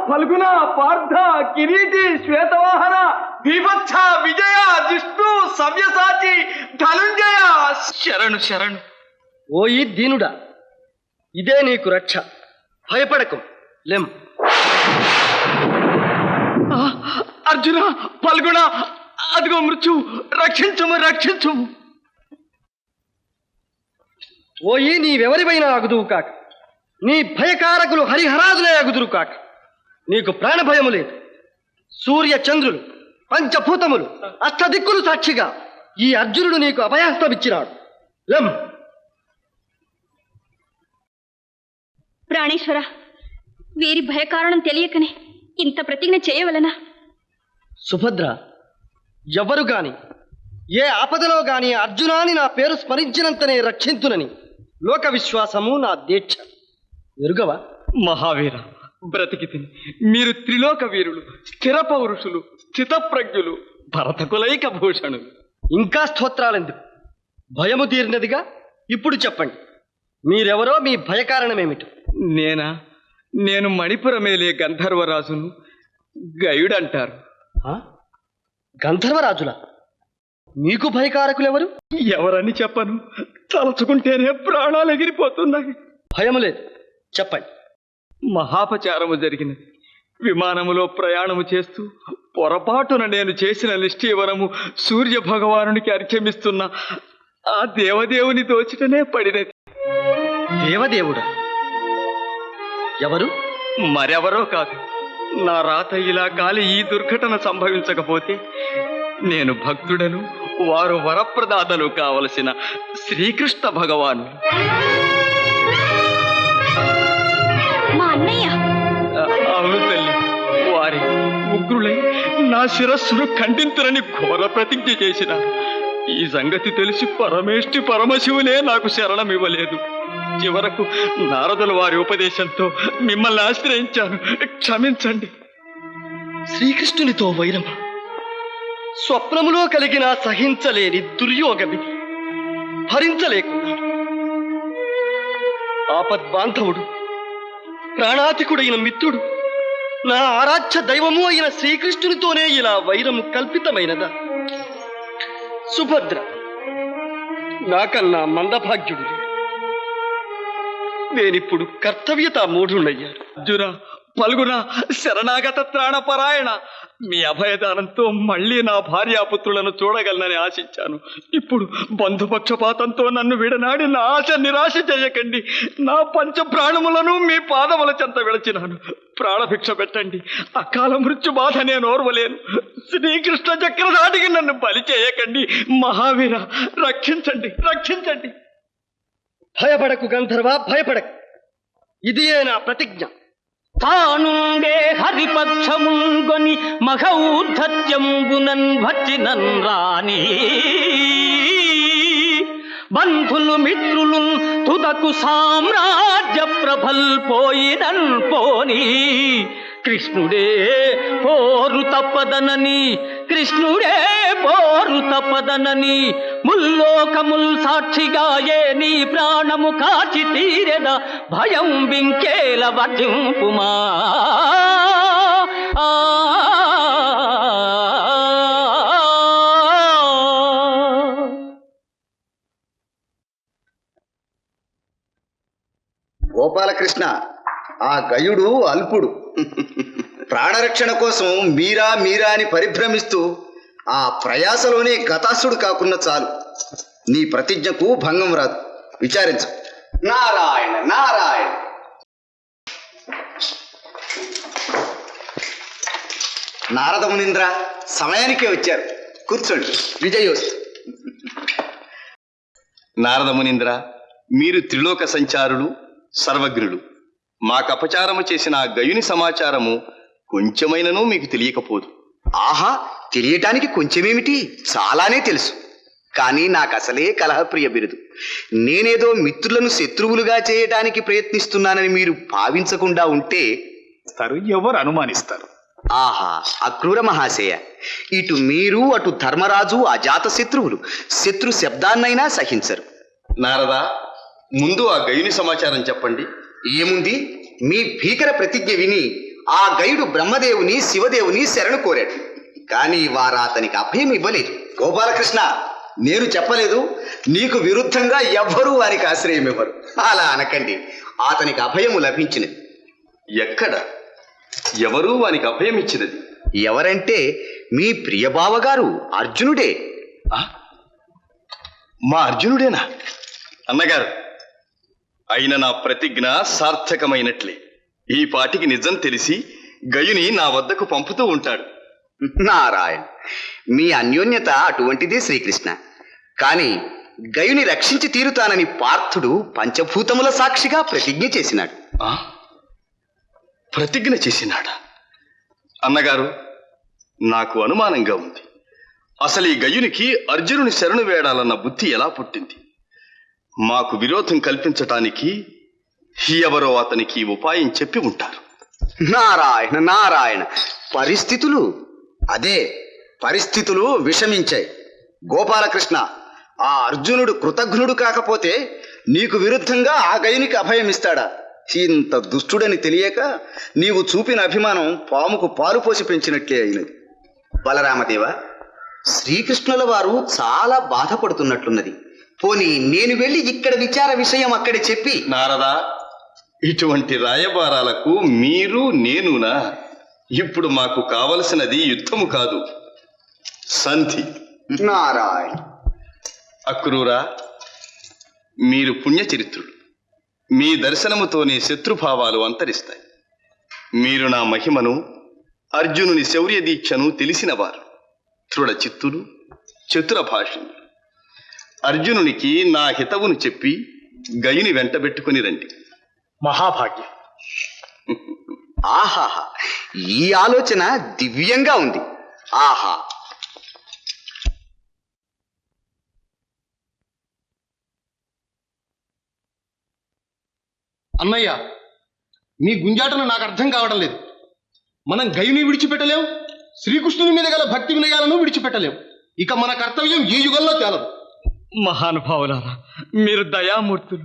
ఫల్గుణ, పార్థ, కిరీటి, శ్వేతవాహన, బీభత్స, విజయ, జిష్ణు, సవ్యసాచి, ధనుంజయ, శరణు శరణు. ఓయి దీనుడా, ఇదే నీకు రక్ష. భయపడకు, లెం. అర్జున, ఫల్గుణ, అదిగో మృత్యు, రక్షించుము రక్షించుము. ఓయి నీవెవరిపైనా అగుదువు కాక, నీ భయకారకులు హరిహరాదులే అగుదురు కాక. నీకు ప్రాణభయము లేదు. సూర్య చంద్రులు, పంచభూతములు, అష్టదిక్కులు సాక్షిగా ఈ అర్జునుడు నీకు అభయహస్తమిచ్చినాడు. లెం. ప్రాణేశ్వర, వీరి భయకారణం తెలియకనే ఇంత ప్రతిజ్ఞ చేయవలనా? సుభద్ర, ఎవరు గాని ఏ ఆపదలో గాని అర్జునాని నా పేరు స్మరించినంతనే రక్షింతునని లోక విశ్వాసము నా దీక్ష. ఎరుగవా? మహావీర, బ్రతికి తిని మీరు త్రిలోక వీరులు, స్థిర పౌరుషులు, స్థితప్రజ్ఞులు, భరతకులైక భూషణులు. ఇంకా స్తోత్రాలెందుకు? భయము తీరినదిగా. ఇప్పుడు చెప్పండి, మీరెవరో, మీ భయకారణమేమిటో? నేను మణిపురమేలే గంధర్వరాజును, గయుడంటారు. గంధర్వరాజులా? మీకు భయకారకులెవరు? ఎవరని చెప్పను, తలుచుకుంటేనే ప్రాణాలు ఎగిరిపోతున్నాయి. భయము లేదు, చెప్పండి. మహాపచారము జరిగినది. విమానములో ప్రయాణము చేస్తూ పొరపాటున నేను చేసిన నిష్ఠీవరము సూర్య భగవానునికి అర్చమిస్తున్న ఆ దేవదేవుని దోచిటనే పడినది. దేవదేవుడా? ఎవరు? మరెవరో కాదు, నా రాత ఇలా కాలి ఈ దుర్ఘటన సంభవించకపోతే నేను భక్తుడను, వారు వరప్రదాతలు కావలసిన శ్రీకృష్ణ భగవాను. అవును తల్లి, వారి ఉగ్రులై నా శిరస్సును ఖండింతురని ఘోర ప్రతిజ్ఞ చేసినారు. ఈ సంగతి తెలిసి పరమేష్టి పరమశివులే నాకు శరణమివ్వలేదు. చివరకు నారదుల వారి ఉపదేశంతో మిమ్మల్ని ఆశ్రయించాను. క్షమించండి. శ్రీకృష్ణునితో వైరమా? స్వప్నములో కలిగిన సహించలేని దుర్యోగమిది. భరించలేకున్నాడు. ఆపద్బాంధవుడు, ప్రాణాతికుడైన మిత్రుడు, నా ఆరాధ్య దైవము అయిన శ్రీకృష్ణునితోనే ఇలా వైరము కల్పితమైనదా? సుభద్ర నాకన్నా మందభాగ్యుడు. నేనిప్పుడు కర్తవ్యత మూఢుణ్ణయ్యాను. అర్జున, ఫల్గుణ, శరణాగత త్రాణపరాయణ, మీ అభయదానంతో మళ్ళీ నా భార్యాపుత్రులను చూడగలనని ఆశించాను. ఇప్పుడు బంధుపక్షపాతంతో నన్ను విడనాడి నా ఆశ నిరాశ చేయకండి. నా పంచ ప్రాణములను మీ పాదముల చెంత విడచినాను. ప్రాణభిక్ష పెట్టండి. అకాల మృత్యు బాధ నేను ఓర్వలేను. శ్రీకృష్ణ చక్రధాటికి నన్ను బలి చేయకండి. మహావీర, రక్షించండి రక్షించండి. భయపడకు గంధర్వ, భయపడకు. ఇదియే నా ప్రతిజ్ఞ. తానుండే హరిపక్షముంగొని మఘౌద్ధత్యంబునన్ వచ్చినన్ రాణి బంధులు మిత్రులు తుదకు సామ్రాజ్య ప్రభల్ పోయినన్ పోని కృష్ణుడే పోరు తప్పదనని, కృష్ణుడే పోరు తప్పదనని ముల్లోకముల్ సాక్షిగా ఏ నీ ప్రాణము కాచి తీరెద భయం బింకేల వర్జింపుమా. గోపాలకృష్ణ, ఆ గయుడు అల్పుడు. ప్రాణరక్షణ కోసం మీరా మీరా అని పరిభ్రమిస్తూ ఆ ప్రయాసలోనే గతాసుడు కాకున్న చాలు. నీ ప్రతిజ్ఞకు భంగం రాదు. విచారించు. నారాయణ నారాయణ. నారద మునీంద్ర సమయానికే వచ్చారు. కూర్చోండి. విజయోస్తు. నారద మునీంద్ర, మీరు త్రిలోక సంచారులు, సర్వజ్ఞులు. మాకు అపచారము చేసిన ఆ గయుని సమాచారము కొంచెమైనను మీకు తెలియకపోదు. ఆహా, తెలియటానికి కొంచెమేమిటి, చాలానే తెలుసు. కానీ నాకు అసలే కలహప్రియ బిరుదు. నేనేదో మిత్రులను శత్రువులుగా చేయటానికి ప్రయత్నిస్తున్నానని మీరు భావించకుండా ఉంటే ఎవరు అనుమానిస్తారు? ఆహా, అక్రూర మహాశయ, ఇటు మీరు అటు ధర్మరాజు అజాత శత్రువులు. శత్రు శబ్దాన్నైనా సహించరు. నారదా, ముందు ఆ గయుని సమాచారం చెప్పండి. ఏముంది, మీ భీకర ప్రతిజ్ఞ విని ఆ గయుడు బ్రహ్మదేవుని శివదేవుని శరణు కోరాడు. కానీ వారు అతనికి అభయం ఇవ్వలేదు. గోపాలకృష్ణ, నేను చెప్పలేదు నీకు విరుద్ధంగా ఎవ్వరూ వారికి ఆశ్రయం ఇవ్వరు. అలా అనకండి. అతనికి అభయము లభించినది. ఎక్కడ? ఎవరు వానికి అభయం ఇచ్చినది? ఎవరంటే మీ ప్రియబావగారు అర్జునుడే. ఆ? మా అర్జునుడేనా? అన్నగారు, అయిన నా ప్రతిజ్ఞ సార్థకమైనట్లే. ఈ పాటికి నిజం తెలిసి గయుని నా వద్దకు పంపుతూ ఉంటాడు. నారాయణ, మీ అన్యోన్యత అటువంటిదే శ్రీకృష్ణ. కాని గయుని రక్షించి తీరుతానని పార్థుడు పంచభూతముల సాక్షిగా ప్రతిజ్ఞ చేసినాడు. ఆ? ప్రతిజ్ఞ చేసినాడా? అన్నగారు, నాకు అనుమానంగా ఉంది. అసలు ఈ గయునికి అర్జునుని శరణు వేడాలన్న బుద్ధి ఎలా పుట్టింది? మాకు విరోధం కల్పించటానికి ఎవరో అతనికి ఉపాయం చెప్పి ఉంటారు. నారాయణ నారాయణ, పరిస్థితులు విషమించాయి. గోపాలకృష్ణ, ఆ అర్జునుడు కృతజ్ఞుడు కాకపోతే నీకు విరుద్ధంగా ఆ గయునికి అభయం ఇస్తాడా? ఇంత దుష్టుడని తెలియక నీవు చూపిన అభిమానం పాముకు పాలు పోసి పెంచినట్లే అయినది. బలరామదేవ, శ్రీకృష్ణుల వారు చాలా బాధపడుతున్నట్లున్నది. పోనీ నేను వెళ్ళి ఇక్కడ విచార విషయం అక్కడే చెప్పి. నారదా, ఇటువంటి రాయబారాలకు మీరు నేనునా? ఇప్పుడు మాకు కావలసినది యుద్ధము కాదు, సంధి. నారాయణ. అక్రూరా, మీరు పుణ్యచరిత్రులు. మీ దర్శనముతోనే శత్రుభావాలు అంతరిస్తాయి. మీరు నా మహిమను, అర్జునుని శౌర్య దీక్షను తెలిసినవారు. దృఢ చిత్తులు, చతుర భాషలు. అర్జునునికి నా హితవును చెప్పి గయుని వెంటబెట్టుకుని రండి. మహాభాగ్యం. ఆహాహా, ఈ ఆలోచన దివ్యంగా ఉంది. ఆహా. అన్నయ్య, మీ గుంజాటను నాకు అర్థం కావడం లేదు. మనం గయుని విడిచిపెట్టలేం, శ్రీకృష్ణుని మీద గల భక్తి వినయాలను విడిచిపెట్టలేం. ఇక మన కర్తవ్యం ఈ యుగంలో తేలదు. మహానుభావులారా, మీరు దయామూర్తులు.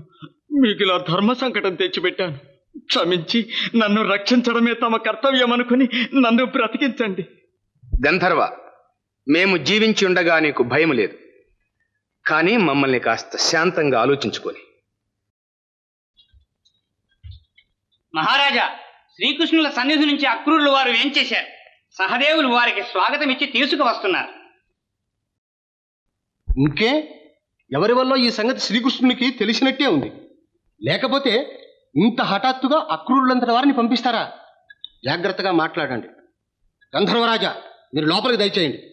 మీకు ఇలా ధర్మ సంకటం తెచ్చిపెట్టాను. క్షమించి నన్ను రక్షించడమే తమ కర్తవ్యం అనుకుని నన్ను బ్రతికించండి. గంధర్వ, మేము జీవించి ఉండగా నీకు భయం లేదు. కానీ మమ్మల్ని కాస్త శాంతంగా ఆలోచించుకొని. మహారాజా, శ్రీకృష్ణుల సన్నిధి నుంచి అక్రూరులు వారు ఏం చేశారు? సహదేవులు వారికి స్వాగతం ఇచ్చి తీసుకువస్తున్నారు. ఇంకే, ఎవరి వల్ల ఈ సంగతి శ్రీకృష్ణునికి తెలిసినట్టే ఉంది. లేకపోతే ఇంత హఠాత్తుగా అక్రూరులంతటి వారిని పంపిస్తారా? జాగ్రత్తగా మాట్లాడండి. గంధర్వరాజా, మీరు లోపలికి దయచేయండి.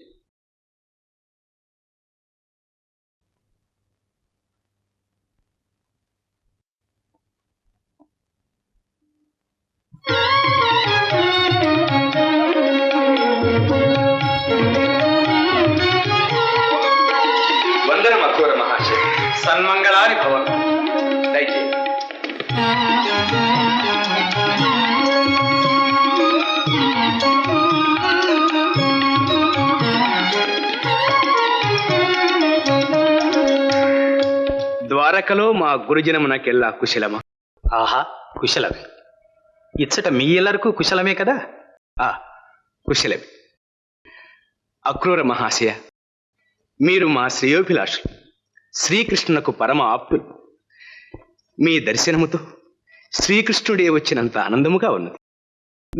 వందనం అక్రూర మహాశయ. సన్మంగళాని భవన్. దయచేయండి. ద్వారకలో మా గురుజనమునకెల్లా కుశలమా? ఆహా, కుశలమే. ఇచ్చట మీ ఎల్లరకు కుశలమే కదా? కుశలమే. అక్రూర మహాశయ, మీరు మా శ్రేయోభిలాషులు, శ్రీకృష్ణునకు పరమ ఆప్తులు. మీ దర్శనముతో శ్రీకృష్ణుడే వచ్చినంత ఆనందముగా ఉన్నది.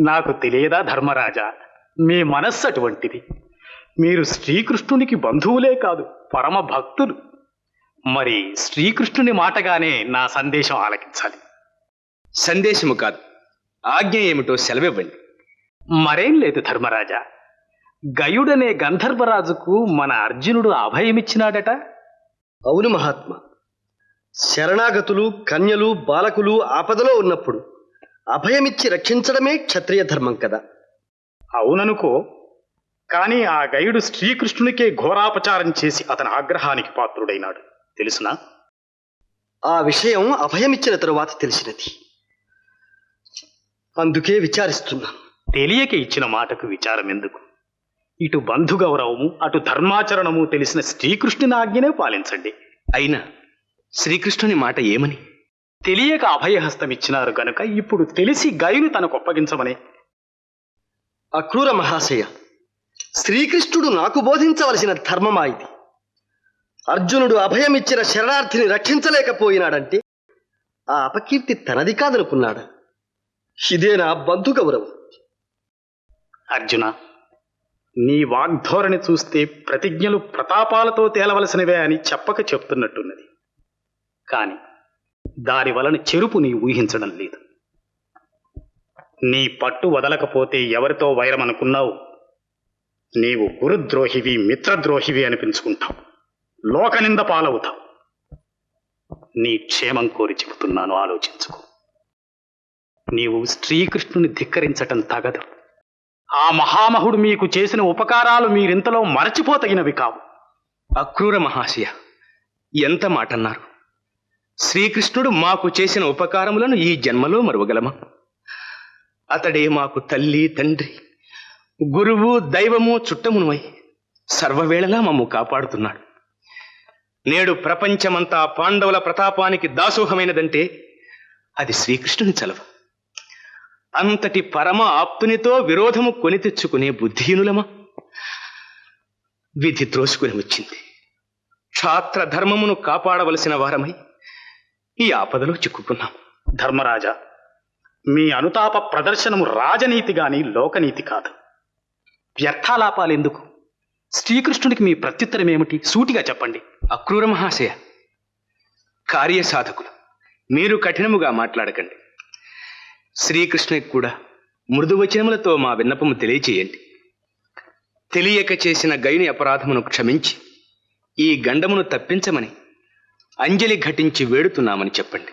నాకు తెలియదా ధర్మరాజా, మీ మనస్సు అటువంటిది. మీరు శ్రీకృష్ణునికి బంధువులే కాదు, పరమ భక్తులు. మరి శ్రీకృష్ణుని మాటగానే నా సందేశం ఆలకించాలి. సందేశము కాదు, ఆజ్ఞ ఏమిటో సెలవివ్వండి. మరేం లేదు ధర్మరాజా, గయుడనే గంధర్వరాజుకు మన అర్జునుడు అభయమిచ్చినాడట. అవును మహాత్మా. శరణాగతులు, కన్యలు, బాలకులు ఆపదలో ఉన్నప్పుడు అభయమిచ్చి రక్షించడమే క్షత్రియ ధర్మం కదా. అవుననుకో, కానీ ఆ గయుడు శ్రీకృష్ణునికే ఘోరాపచారం చేసి అతని ఆగ్రహానికి పాత్రుడైనాడు. తెలుసునా? ఆ విషయం అభయమిచ్చిన తరువాత తెలిసినది. అందుకే విచారిస్తున్నాను. తెలియక ఇచ్చిన మాటకు విచారం ఎందుకు? ఇటు బంధు గౌరవము, అటు ధర్మాచరణము తెలిసిన శ్రీకృష్ణుని ఆజ్ఞనే పాలించండి. అయినా శ్రీకృష్ణుని మాట ఏమని? తెలియక అభయహస్తం ఇచ్చినారు గనుక ఇప్పుడు తెలిసి గయుని తనకు అప్పగించమనే. అక్రూర మహాశయ, శ్రీకృష్ణుడు నాకు బోధించవలసిన ధర్మమా ఇది? అర్జునుడు అభయమిచ్చిన శరణార్థిని రక్షించలేకపోయినాడంటే ఆ అపకీర్తి తనది కాదనుకున్నాడు. ఇదే నా బంధు గౌరవం. అర్జున, నీ వాగ్ధోరణి చూస్తే ప్రతిజ్ఞలు ప్రతాపాలతో తేలవలసినవే అని చెప్పక చెప్తున్నట్టున్నది. కాని దాని వలన చెరుపు నీ ఊహించడం లేదు. నీ పట్టు వదలకపోతే ఎవరితో వైరమనుకున్నావు? నీవు గురుద్రోహివి, మిత్రద్రోహివి అనిపించుకుంటావు, లోకనింద పాలవుతావు. నీ క్షేమం కోరి చెబుతున్నాను, ఆలోచించుకో. నీవు శ్రీకృష్ణుని ధిక్కరించటం తగదు. ఆ మహామహుడు మీకు చేసిన ఉపకారాలు మీరింతలో మరచిపోతగినవి కావు. అక్రూర మహాశయ, ఎంత మాటన్నారు! శ్రీకృష్ణుడు మాకు చేసిన ఉపకారములను ఈ జన్మలో మరువగలమా? అతడే మాకు తల్లి, తండ్రి, గురువు, దైవము, చుట్టమునువై సర్వవేళలా మమ్ము కాపాడుతున్నాడు. నేడు ప్రపంచమంతా పాండవుల ప్రతాపానికి దాసోహమైనదంటే అది శ్రీకృష్ణుని చలవ. అంతటి పరమ ఆప్తునితో విరోధము కొని తెచ్చుకునే బుద్ధిహీనులమా? విధి త్రోసుకుని వచ్చింది. క్షాత్ర ధర్మమును కాపాడవలసిన వారమై ఈ ఆపదలో చిక్కుకున్నాం. ధర్మరాజా, మీ అనుతాప ప్రదర్శనము రాజనీతి గాని లోకనీతి కాదు. వ్యర్థాలాపాలెందుకు? శ్రీకృష్ణుడికి మీ ప్రత్యుత్తరం ఏమిటి? సూటిగా చెప్పండి. అక్రూర మహాశయ, కార్యసాధకులు మీరు కఠినముగా మాట్లాడకండి. శ్రీకృష్ణునికి కూడా మృదువచనములతో మా విన్నపము తెలియచేయండి. తెలియక చేసిన గయుని అపరాధమును క్షమించి ఈ గండమును తప్పించమని అంజలి ఘటించి వేడుతున్నామని చెప్పండి.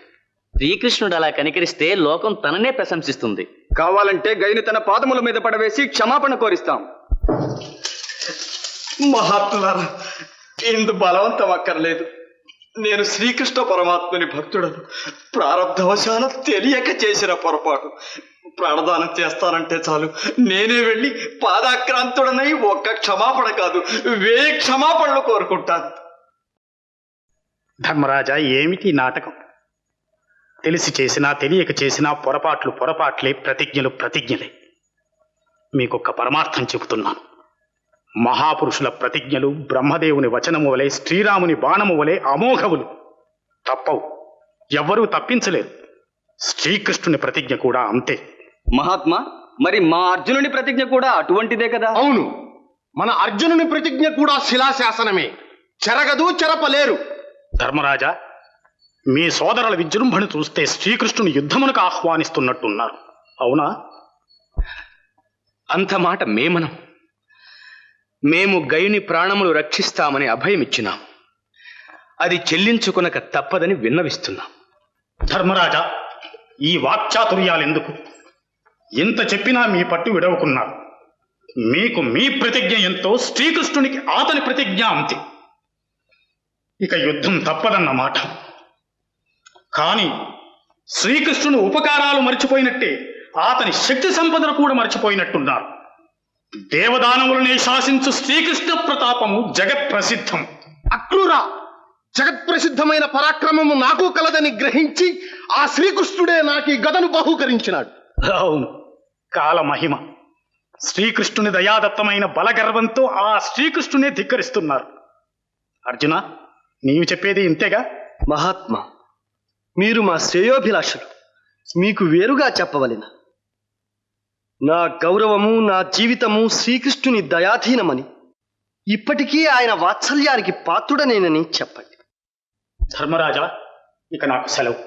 శ్రీకృష్ణుడు అలా కనికరిస్తే లోకం తననే ప్రశంసిస్తుంది. కావాలంటే గైని తన పాదముల మీద పడవేసి క్షమాపణ కోరిస్తాం. మహాత్ములారా, ఇందు బలవంతం అక్కర్లేదు. నేను శ్రీకృష్ణ పరమాత్మని భక్తుడను. ప్రారబ్ధవశాన తెలియక చేసిన పొరపాటు. ప్రాణదానం చేస్తానంటే చాలు, నేనే వెళ్ళి పాదాక్రాంతుడనై ఒక్క క్షమాపణ కాదు 1000 క్షమాపణలు కోరుకుంటాను. ధర్మరాజా, ఏమిటి నాటకం? తెలిసి చేసినా తెలియక చేసినా పొరపాట్లు పొరపాట్లే, ప్రతిజ్ఞలు ప్రతిజ్ఞలే. మీకొక్క పరమార్థం చెబుతున్నాను. మహాపురుషుల ప్రతిజ్ఞలు బ్రహ్మదేవుని వచనము వలె, శ్రీరాముని బాణము వలె అమోఘవులు, తప్పవు. ఎవ్వరూ తప్పించలేరు. శ్రీకృష్ణుని ప్రతిజ్ఞ కూడా అంతే. మహాత్మా, మరి మా అర్జునుని ప్రతిజ్ఞ కూడా అటువంటిదే కదా? అవును, మన అర్జునుని ప్రతిజ్ఞ కూడా శిలాశాసనమే. చెరగదు, చెరపలేరు. ధర్మరాజా, మీ సోదరుల విజృంభణ చూస్తే శ్రీకృష్ణుని యుద్ధమునకు ఆహ్వానిస్తున్నట్టున్నారు. అవునా? అంత మాట మేమనం. మేము గయుని ప్రాణములు రక్షిస్తామని అభయమిచ్చినాం. అది చెల్లించుకునక తప్పదని విన్నవిస్తున్నాం. ధర్మరాజా, ఈ వాక్చాతుర్యాలెందుకు? ఎంత చెప్పినా మీ పట్టు విడవకున్నారు. మీకు మీ ప్రతిజ్ఞ ఎంతో, శ్రీకృష్ణునికి అతని ప్రతిజ్ఞ అంతే. ఇక యుద్ధం తప్పదన్నమాట. కానీ శ్రీకృష్ణుని ఉపకారాలు మర్చిపోయినట్టే అతని శక్తి సంపదను కూడా మర్చిపోయినట్టున్నారు. దేవదానవులనే శాసించు శ్రీకృష్ణ ప్రతాపము జగత్ ప్రసిద్ధం. అక్రూర, జగత్ ప్రసిద్ధమైన పరాక్రమము నాకు కలదని గ్రహించి ఆ శ్రీకృష్ణుడే నాకు ఈ గదను బహూకరించినాడు. అవును, కాలమహిమ. శ్రీకృష్ణుని దయాదత్తమైన బలగర్వంతో ఆ శ్రీకృష్ణునే ధిక్కరిస్తున్నారు. అర్జున, నీవు చెప్పేది ఇంతేగా? మహాత్మా, మీరు మా శ్రేయోభిలాషులు. మీకు వేరుగా చెప్పవలెన? నా గౌరవము, నా జీవితము శ్రీకృష్ణుని దయాధీనమని, ఇప్పటికీ ఆయన వాత్సల్యానికి పాత్రుడనేనని చెప్పండి. ధర్మరాజా, ఇక నాకు సెలవు.